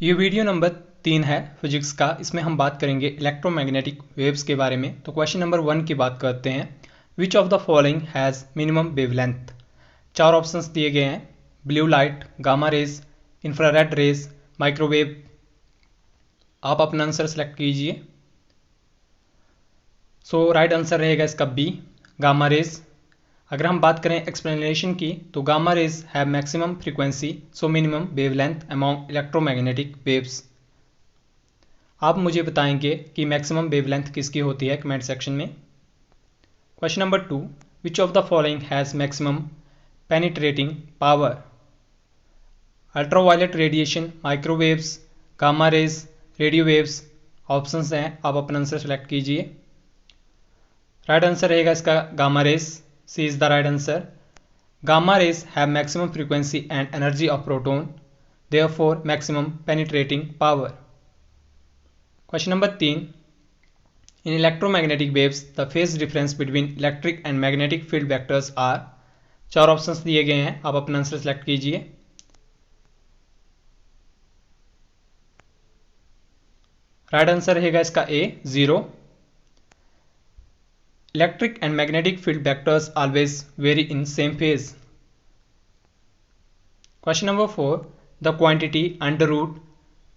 ये video number 3 है physics का। इसमें हम बात करेंगे इलेक्ट्रोमैग्नेटिक वेव्स के बारे में। तो क्वेश्चन नंबर 1 की बात करते हैं। विच of the following has minimum wavelength. चार ऑप्शंस दिए गए हैं, blue light, gamma rays, infrared rays, microwave. आप अपना आंसर सेलेक्ट कीजिए। सो राइट आंसर रहेगा इसका बी, गामा रेज। अगर हम बात करें एक्सप्लेनेशन की, तो gamma rays have maximum frequency so minimum wavelength among electromagnetic waves. आप मुझे बताएंगे कि मैक्सिमम वेवलेंथ किसकी होती है कमेंट सेक्शन में। Question number 2, which of the following has maximum penetrating power. Ultraviolet radiation, microwaves, gamma rays, radio waves. Options हैं, आप अपना आंसर सेलेक्ट कीजिए। राइट आंसर रहेगा इसका gamma rays, C is the right answer. Gamma rays have maximum frequency and energy of proton, therefore maximum penetrating power. Question number 3, in electromagnetic waves the phase difference between electric and magnetic field vectors are। चार options दिए गए हैं, आप अपना answer select कीजिए। Right answer रहेगा इसका A, 0। Electric and magnetic field vectors always vary in same phase. Question number 4, the quantity under root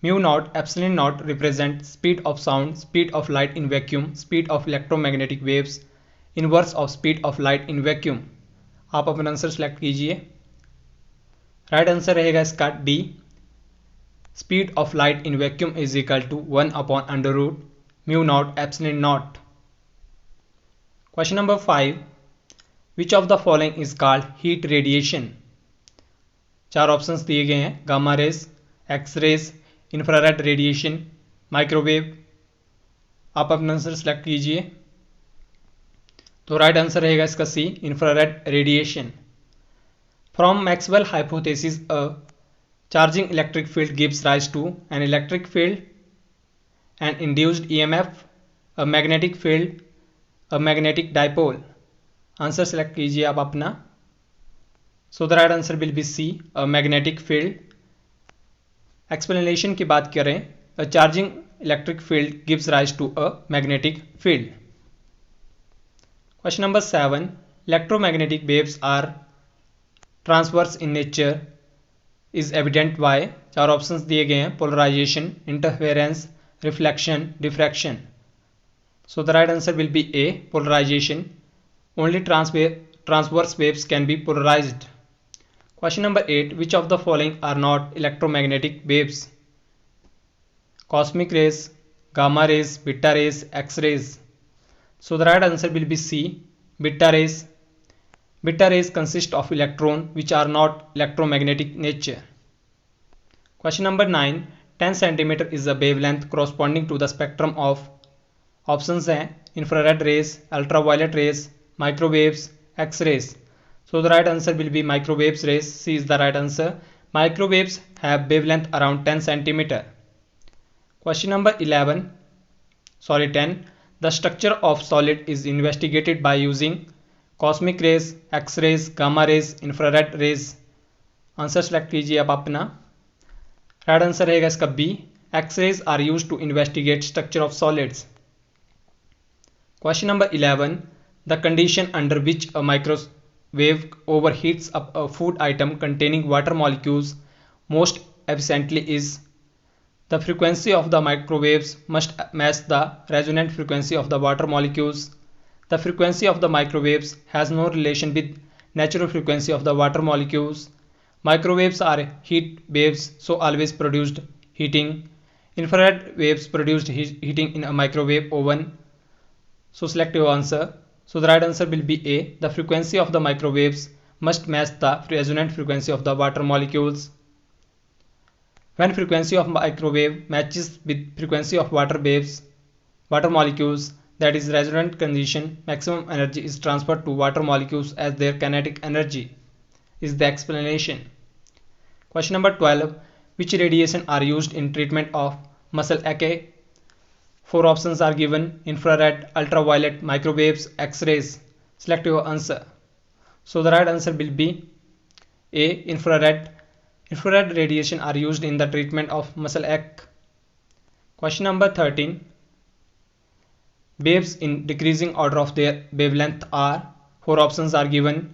mu not epsilon not represent speed of sound, speed of light in vacuum, speed of electromagnetic waves, inverse of speed of light in vacuum. आप अपना answer select कीजिए। Right answer रहेगा इसका D, speed of light in vacuum is equal to 1 upon under root mu not epsilon not. Question number 5, which of the following is called heat radiation. चार options दिए गए हैं, gamma rays, X rays, infrared radiation, microwave. आप अपना answer select कीजिए। तो right answer रहेगा इसका C, infrared radiation. From Maxwell hypothesis a charging electric field gives rise to an electric field and induced EMF, a magnetic field, a magnetic dipole. Answer select कीजिए आप अपना। So the right answer will be C, a magnetic field. Explanation की बात करें, a charging electric field gives rise to a magnetic field. Question number 7, electromagnetic waves are transverse in nature is evident bye. चार options दिए गए हैं, polarization, interference, reflection, diffraction. So the right answer will be A, polarization. Only transverse waves can be polarized. Question number 8, which of the following are not electromagnetic waves? Cosmic rays, gamma rays, beta rays, X-rays. So the right answer will be C, beta rays. Beta rays consist of electrons which are not electromagnetic nature. Question number 9, 10 centimeter is the wavelength corresponding to the spectrum of। options हैं, infrared rays, ultraviolet rays, microwaves, X-rays. So the right answer will be microwaves rays. C is the right answer. Microwaves have wavelength around 10 centimeter. Question number 10. The structure of solid is investigated by using cosmic rays, X-rays, gamma rays, infrared rays. Answer select कीजिए आप अपना। Right answer रहेगा इसका B, X-rays are used to investigate structure of solids. Question number 11. The condition under which a microwave overheats a food item containing water molecules most efficiently is। The frequency of the microwaves must match the resonant frequency of the water molecules. The frequency of the microwaves has no relation with natural frequency of the water molecules. Microwaves are heat waves, so always produced heating. Infrared waves produced heating in a microwave oven. So select your answer. So the right answer will be A. The frequency of the microwaves must match the resonant frequency of the water molecules. When frequency of microwave matches with frequency of water molecules, that is resonant condition, maximum energy is transferred to water molecules as their kinetic energy, is the explanation. Question number 12. Which radiation are used in treatment of muscle ache? Four options are given, infrared, ultraviolet, microwaves, X-rays. Select your answer. So the right answer will be A, infrared. infrared radiation are used in the treatment of muscle ache? Question number 13. Waves in decreasing order of their wavelength are. Four options are given.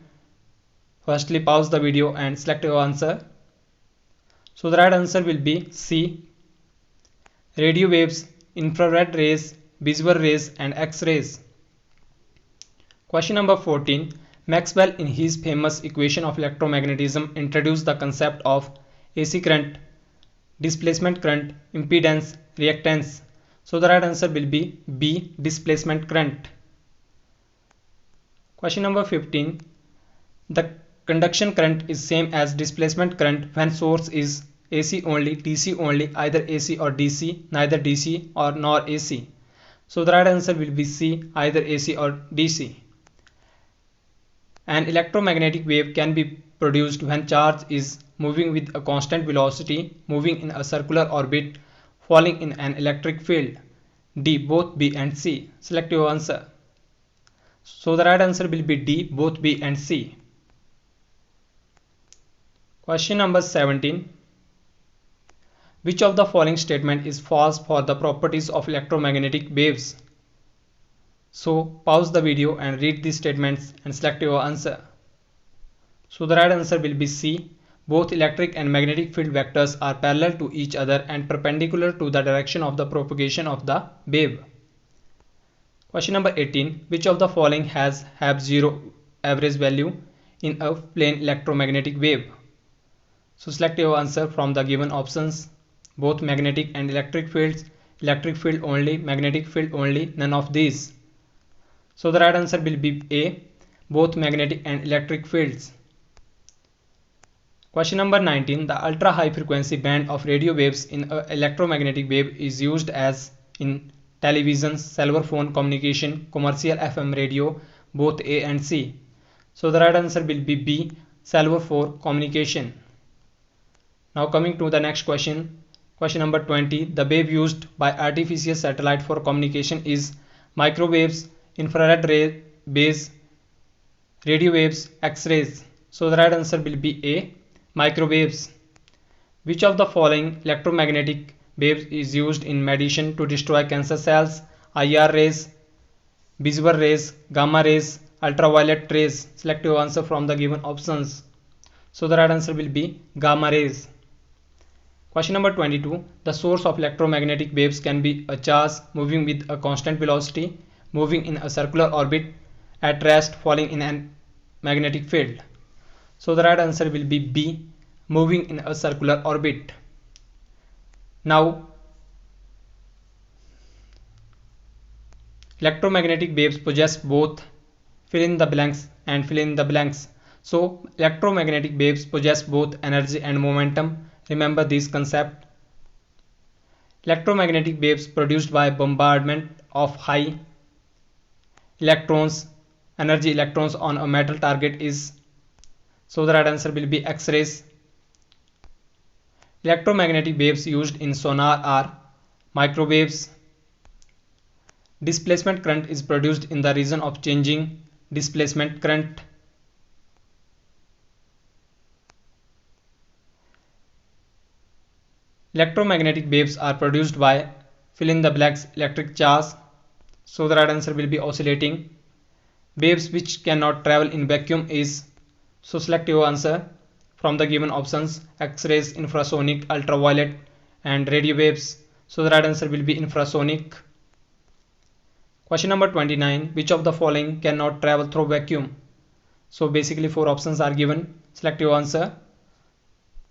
Firstly, pause the video and select your answer. So the right answer will be C. Radio waves, infrared rays, visible rays and X-rays. Question number 14. Maxwell in his famous equation of electromagnetism introduced the concept of AC current, displacement current, impedance, reactance. So the right answer will be B. Displacement current. Question number 15. The conduction current is same as displacement current when source is AC only, DC only, either AC or DC, neither DC or nor AC. So the right answer will be C. Either AC or DC. An electromagnetic wave can be produced when charge is moving with a constant velocity, moving in a circular orbit, falling in an electric field. D. Both B and C. Select your answer. So the right answer will be D. Both B and C. Question number 17. Which of the following statement is false for the properties of electromagnetic waves? So pause the video and read these statements and select your answer. So the right answer will be C. Both electric and magnetic field vectors are parallel to each other and perpendicular to the direction of the propagation of the wave. Question number 18. Which of the following have zero average value in a plane electromagnetic wave? So select your answer from the given options. Both magnetic and electric fields, electric field only, magnetic field only, none of these. So the right answer will be A. Both magnetic and electric fields. Question number 19. The ultra high frequency band of radio waves in an electromagnetic wave is used as in television, cellular phone communication, commercial FM radio, both A and C. So the right answer will be B. Cellular phone communication. Now coming to the next question. Question number 20. The wave used by artificial satellite for communication is microwaves, infrared rays, radio waves, X-rays. So the right answer will be A. Microwaves. Which of the following electromagnetic waves is used in medicine to destroy cancer cells? IR rays, visible rays, gamma rays, ultraviolet rays. Select your answer from the given options. So the right answer will be gamma rays. Question number 22. The source of electromagnetic waves can be a charge moving with a constant velocity, moving in a circular orbit, at rest, falling in a magnetic field. So the right answer will be B. Moving in a circular orbit. Now, electromagnetic waves possess both fill in the blanks and fill in the blanks. So electromagnetic waves possess both energy and momentum. Remember this concept. Electromagnetic waves produced by bombardment of high energy electrons on a metal target is. So the right answer will be X-rays. Electromagnetic waves used in sonar are microwaves. Displacement current is produced in the region of changing displacement current. Electromagnetic waves are produced by fill in the blanks electric charge. So the right answer will be oscillating. Waves which cannot travel in vacuum is. So select your answer from the given options: X-rays, infrasonic, ultraviolet and radio waves. So the right answer will be infrasonic. Question number 29. Which of the following cannot travel through vacuum? So basically 4 options are given. Select your answer.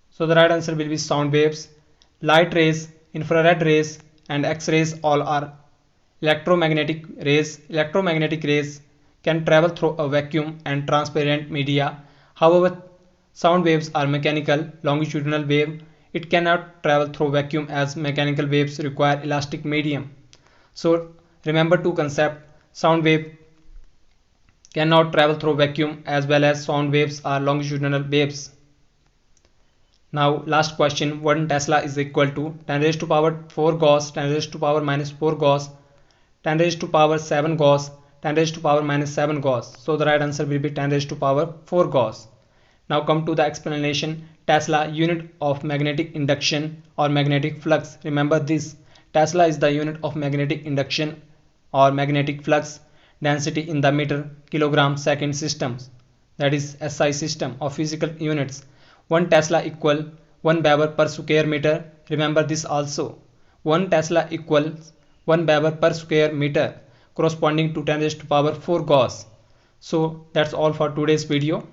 So the right answer will be sound waves. Light rays, infrared rays and X-rays all are electromagnetic rays. Electromagnetic rays can travel through a vacuum and transparent media. However, sound waves are mechanical, longitudinal wave. It cannot travel through vacuum as mechanical waves require elastic medium. So remember two concepts. Sound wave cannot travel through vacuum as well as sound waves are longitudinal waves. Now last question. 1 Tesla is equal to 10 raised to power 4 Gauss, 10 raised to power minus 4 Gauss, 10 raised to power 7 Gauss, 10 raised to power minus 7 Gauss. So the right answer will be 10 raised to power 4 Gauss. Now come to the explanation. Tesla, unit of magnetic induction or magnetic flux. Remember this. Tesla is the unit of magnetic induction or magnetic flux density in the meter kilogram second systems, that is SI system of physical units. 1 Tesla equal 1 Weber per square meter. Remember this also. 1 Tesla equals 1 Weber per square meter corresponding to 10 raised to power 4 Gauss. So that's all for today's video.